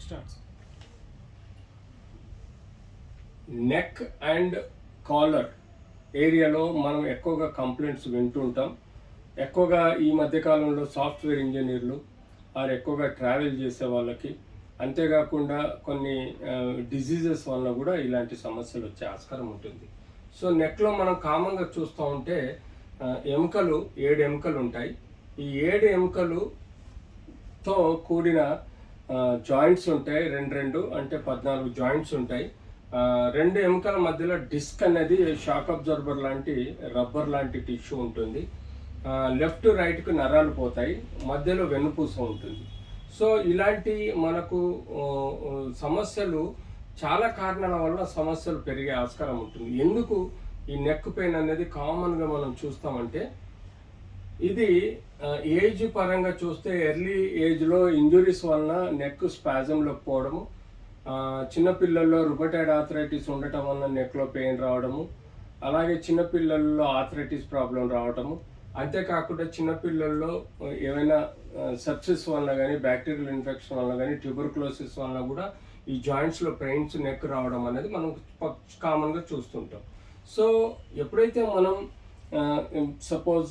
Starts. Neck and caller ఏరియాలో మనం ఎక్కువగా కంప్లైంట్స్ వింటుంటాం. ఎక్కువగా ఈ మధ్యకాలంలో సాఫ్ట్వేర్ ఇంజనీర్లు వారు ఎక్కువగా ట్రావెల్ చేసే వాళ్ళకి, అంతేకాకుండా కొన్ని డిజీజెస్ వల్ల కూడా ఇలాంటి సమస్యలు వచ్చే ఆస్కారం ఉంటుంది. సో నెక్లో మనం కామన్గా చూస్తూ ఉంటే ఎముకలు 7 ఎముకలు ఉంటాయి. ఈ 7 ఎముకలుతో కూడిన జాయింట్స్ ఉంటాయి. రెండు అంటే 14 జాయింట్స్ ఉంటాయి. 2 ఎముకల మధ్యలో డిస్క్ అనేది షాక్ అబ్జర్బర్ లాంటి రబ్బర్ లాంటి టిష్యూ ఉంటుంది. లెఫ్ట్ రైట్కి నరాలు పోతాయి, మధ్యలో వెన్నుపూస ఉంటుంది. సో ఇలాంటి మనకు సమస్యలు చాలా కారణాల వల్ల సమస్యలు పెరిగే ఆస్కారం ఉంటుంది. ఎందుకు ఈ నెక్ పెయిన్ అనేది కామన్గా మనం చూస్తామంటే, ఇది ఏజ్ పరంగా చూస్తే ఎర్లీ ఏజ్లో ఇంజురీస్ వలన నెక్ స్పాజంలో పోవడము, చిన్నపిల్లల్లో రుమటైడ్ ఆర్థరైటిస్ ఉండటం వలన నెక్లో పెయిన్ రావడము, అలాగే చిన్నపిల్లల్లో ఆర్థరైటిస్ ప్రాబ్లం రావడము, అంతేకాకుండా చిన్నపిల్లల్లో ఏమైనా సెప్సిస్ వలన కానీ, బ్యాక్టీరియల్ ఇన్ఫెక్షన్ వలన కానీ, ట్యూబర్క్లోసిస్ వలన కూడా ఈ జాయింట్స్లో పెయిన్స్ నెక్ రావడం అనేది మనం కామన్గా చూస్తుంటాం. సో ఎప్పుడైతే మనం సపోజ్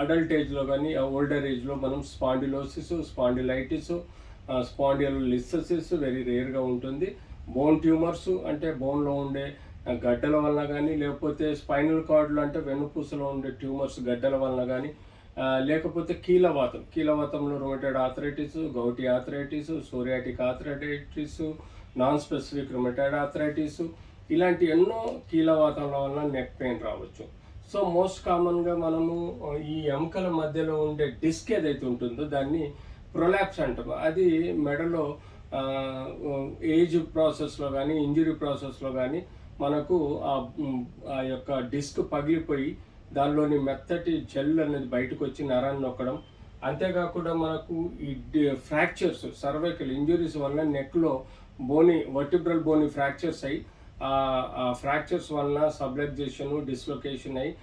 అడల్ట్ ఏజ్లో కానీ ఓల్డర్ ఏజ్లో మనం స్పాండిలోసిస్, స్పాండిలైటిస్, స్పాండిలోలిస్థెసిస్ వెరీ రేర్గా ఉంటుంది. బోన్ ట్యూమర్స్ అంటే బోన్లో ఉండే గడ్డల వలన కానీ, లేకపోతే స్పైనల్ కార్డ్లో అంటే వెన్నుపూసలో ఉండే ట్యూమర్స్ గడ్డల వలన కానీ, లేకపోతే కీలవాతంలో rheumatoid arthritis, gouty arthritis, psoriatic arthritis, non specific rheumatoid arthritis, ఇలాంటి ఎన్నో కీలవాతంల వలన నెక్ పెయిన్ రావచ్చు. సో మోస్ట్ కామన్గా మనము ఈ ఎముకల మధ్యలో ఉండే డిస్క్ ఏదైతే ఉంటుందో దాన్ని ప్రొలాప్స్ అంటాం. అది మెడలో ఏజ్ ప్రాసెస్లో కానీ, ఇంజురీ ప్రాసెస్లో కానీ మనకు ఆ యొక్క డిస్క్ పగిలిపోయి దానిలోని మెత్తటి జెల్ అనేది బయటకు వచ్చి నరాన్ని నొక్కడం, అంతేకాకుండా మనకు ఈ ఫ్రాక్చర్స్, సర్వైకల్ ఇంజురీస్ వల్ల నెక్లో వర్టిబ్రల్ బోని ఫ్రాక్చర్స్ అయ్యి ఆ ఫ్రాక్చర్స్ వలన సబ్లక్జేషన్, డిస్లొకేషన్ అయ్యి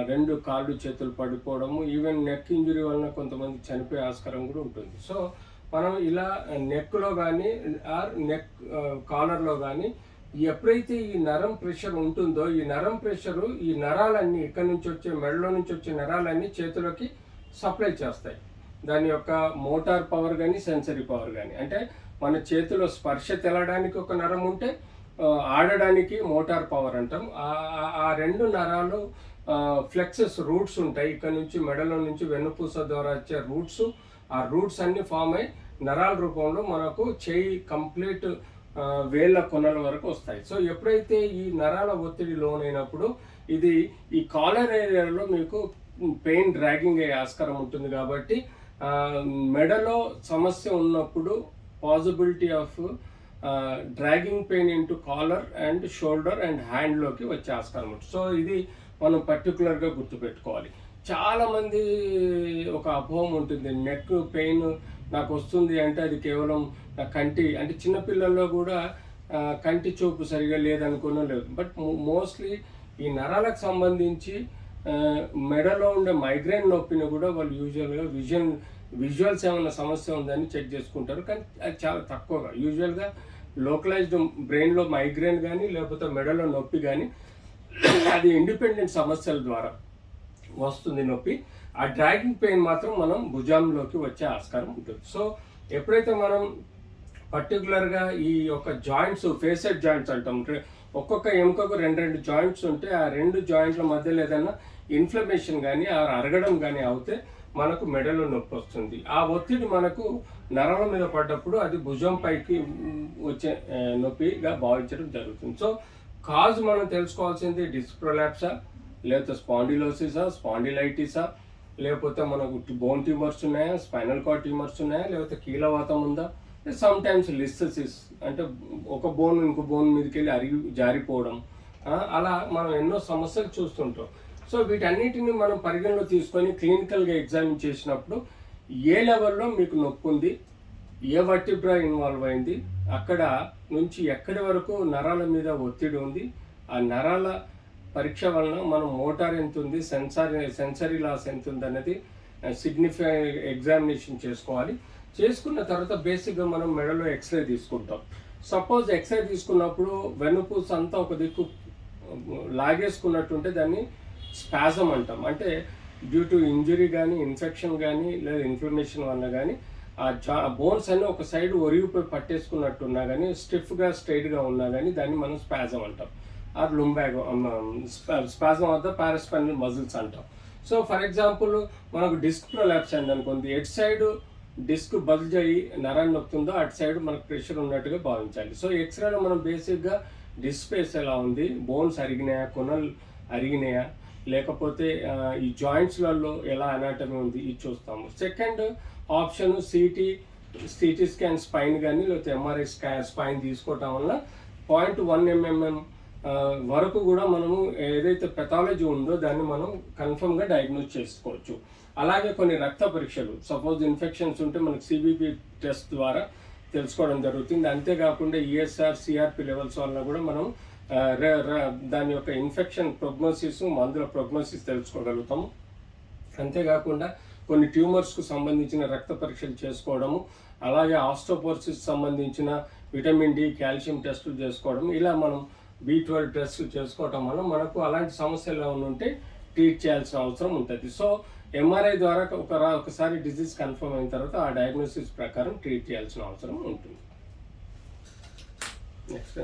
2 కాళ్ళు చేతులు పడిపోవడము, ఈవెన్ నెక్ ఇంజురీ వలన కొంతమంది చనిపోయే ఆస్కారం కూడా ఉంటుంది. సో మనం ఇలా నెక్లో కానీ నెక్ కాలర్లో కానీ ఎప్పుడైతే ఈ నరం ప్రెషర్ ఉంటుందో, ఈ నరం ప్రెషరు ఈ నరాలన్నీ ఇక్కడి నుంచి వచ్చే మెడలో నుంచి వచ్చే నరాలన్నీ చేతులకి సప్లై చేస్తాయి. దాని యొక్క మోటార్ పవర్ కానీ, సెన్సరీ పవర్ కానీ, అంటే మన చేతిలో స్పర్శ తెలడానికి ఒక నరం ఉంటే ఆడడానికి మోటార్ పవర్ అంటాం. ఆ 2 నరాలు ఫ్లెక్సెస్ రూట్స్ ఉంటాయి. ఇక్కడ నుంచి మెడలో నుంచి వెన్నుపూస ద్వారా వచ్చే రూట్స్, ఆ రూట్స్ అన్ని ఫామ్ అయ్యి నరాల రూపంలో మనకు చేయి కంప్లీట్ వేళ్ళ కొనల వరకు వస్తాయి. సో ఎప్పుడైతే ఈ నరాల ఒత్తిడి లోనైనప్పుడు ఇది ఈ కాలర్ ఏరియాలో మీకు పెయిన్ డ్రాగింగ్ అయ్యే ఆస్కారం ఉంటుంది. కాబట్టి మెడలో సమస్య ఉన్నప్పుడు possibility of dragging pain into collar and shoulder and హ్యాండ్లోకి వచ్చే ఆస్కారం ఉంటుంది. సో ఇది మనం పర్టికులర్గా గుర్తుపెట్టుకోవాలి. చాలామంది ఒక అపోహం ఉంటుంది, నెక్ పెయిన్ నాకు వస్తుంది అంటే అది కేవలం కంటి, అంటే చిన్నపిల్లల్లో కూడా కంటి చూపు సరిగా లేదనుకున్నా లేదు. బట్ మోస్ట్లీ ఈ నరాలకు సంబంధించి మెడలో ఉండే మైగ్రేన్ నొప్పిని కూడా వాళ్ళు యూజువల్గా విజువల్స్ ఏమైనా సమస్య ఉందని చెక్ చేసుకుంటారు. కానీ అది చాలా తక్కువగా, యూజువల్గా లోకలైజ్డ్ బ్రెయిన్లో మైగ్రేన్ కానీ, లేకపోతే మెడలో నొప్పి కానీ అది ఇండిపెండెంట్ సమస్యల ద్వారా వస్తుంది నొప్పి. ఆ డ్రాగింగ్ పెయిన్ మాత్రం మనం భుజంలోకి వచ్చే ఆస్కారం ఉంటుంది. సో ఎప్పుడైతే మనం పర్టికులర్గా ఈ యొక్క జాయింట్స్, ఫేసెడ్ జాయింట్స్ అంటాం, ఒక్కొక్క ఎముకకు 2 జాయింట్స్ ఉంటే ఆ 2 జాయింట్ల మధ్యలో ఏదైనా ఇన్ఫ్లమేషన్ కానీ అరగడం కానీ అవుతే మనకు మెడలో నొప్పి వస్తుంది. ఆ ఒత్తిడి మనకు నరాల మీద పడ్డప్పుడు అది భుజం పైకి వచ్చే నొప్పిగా భావించడం జరుగుతుంది. సో కాజ్ మనం తెలుసుకోవాల్సింది డిస్క్ ప్రొలాప్సా, లేకపోతే స్పాండిలోసిసా, స్పాండిలైటిసా, లేకపోతే మనకు బోన్ ట్యూమర్స్ ఉన్నాయా, స్పైనల్ కార్డ్ ట్యూమర్స్ ఉన్నాయా, లేకపోతే కీలవాతం ఉందా, సమ్ టైమ్స్ లిస్థెసిస్ అంటే ఒక బోన్ ఇంకో బోన్ మీదకి వెళ్ళి జారిపోవడం, అలా మనం ఎన్నో సమస్యలు చూస్తుంటాం. సో వీటన్నిటిని మనం పరిగణలో తీసుకొని క్లినికల్గా ఎగ్జామిన్ చేసినప్పుడు ఏ లెవెల్లో మీకు నొప్పి ఉంది, ఏ వర్టిబ్రా ఇన్వాల్వ్ అయింది, అక్కడ నుంచి ఎక్కడి వరకు నరాల మీద ఒత్తిడి ఉంది, ఆ నరాల పరీక్ష వలన మనం మోటార్ ఎంత ఉంది, సెన్సరీ లాస్ ఎంత ఉంది అనేది ఎగ్జామినేషన్ చేసుకోవాలి. చేసుకున్న తర్వాత బేసిక్గా మనం మెడలో ఎక్స్రే తీసుకుంటాం. సపోజ్ ఎక్స్రే తీసుకున్నప్పుడు వెన్నుపూస అంతా ఒక దిక్కు లాగేసుకున్నట్టుంటే దాన్ని స్పాజం అంటాం. అంటే డ్యూ టు ఇంజురీ కానీ, ఇన్ఫెక్షన్ కానీ, లేదా ఇన్ఫ్లమేషన్ వల్ల కానీ ఆ బోన్స్ అన్నీ ఒక సైడ్ ఒరిగిపోయి పట్టేసుకున్నట్టున్నా కానీ, స్టిఫ్గా స్ట్రైట్గా ఉన్నా కానీ దాన్ని మనం స్పాజం అంటాం. Or lumbago spasm of the paraspinal muscles అంటాం. సో ఫర్ ఎగ్జాంపుల్ మనకు డిస్క్ ప్రొలాప్స్ అయింది అనుకోండి, ఎట్ సైడ్ డిస్క్ బల్జ్ అయ్యి నరాన్ని నొప్పుతుందో అటు సైడ్ మనకు ప్రెషర్ ఉన్నట్టుగా భావించాలి. సో ఎక్స్రేలో మనం బేసిక్గా డిస్క్ స్పేస్ ఎలా ఉంది, బోన్స్ అరిగినాయా, కొనలు అరిగినాయా, లేకపోతే ఈ జాయింట్స్లలో ఎలా అనాటమీ ఉంది ఇది చూస్తాము. Second option CT scan spine కానీ లేకపోతే ఎంఆర్ఐ స్పైన్ తీసుకోవటం వల్ల 0.1 mm వరకు కూడా మనము ఏదైతే పెథాలజీ ఉందో దాన్ని మనం కన్ఫర్మ్గా డయాగ్నోస్ చేసుకోవచ్చు. అలాగే కొన్ని రక్త పరీక్షలు, సపోజ్ ఇన్ఫెక్షన్స్ ఉంటే మనకు సిబిపి టెస్ట్ ద్వారా తెలుసుకోవడం జరుగుతుంది. అంతేకాకుండా ఈఎస్ఆర్ సిఆర్పి లెవెల్స్ వల్ల కూడా మనం దాని యొక్క ఇన్ఫెక్షన్ ప్రోగ్నోసిస్, మందుల ప్రోగ్నోసిస్ తెలుసుకోగలుగుతాము. అంతేకాకుండా కొన్ని ట్యూమర్స్కు సంబంధించిన రక్త పరీక్షలు చేసుకోవడము, అలాగే ఆస్టోపోరోసిస్ సంబంధించిన విటమిన్ డి, కాల్షియం టెస్టులు చేసుకోవడం, ఇలా మనం B12 టెస్టులు చేసుకోవటం వల్ల మనకు అలాంటి సమస్యలు ఏమైనా ఉంటే ట్రీట్ చేయాల్సిన అవసరం ఉంటుంది. సో ఎంఆర్ఐ ద్వారా ఒకసారి డిసీజ్ కన్ఫర్మ్ అయిన తర్వాత ఆ డయాగ్నోసిస్ ప్రకారం ట్రీట్ చేయాల్సిన అవసరం ఉంటుంది. నెక్స్ట్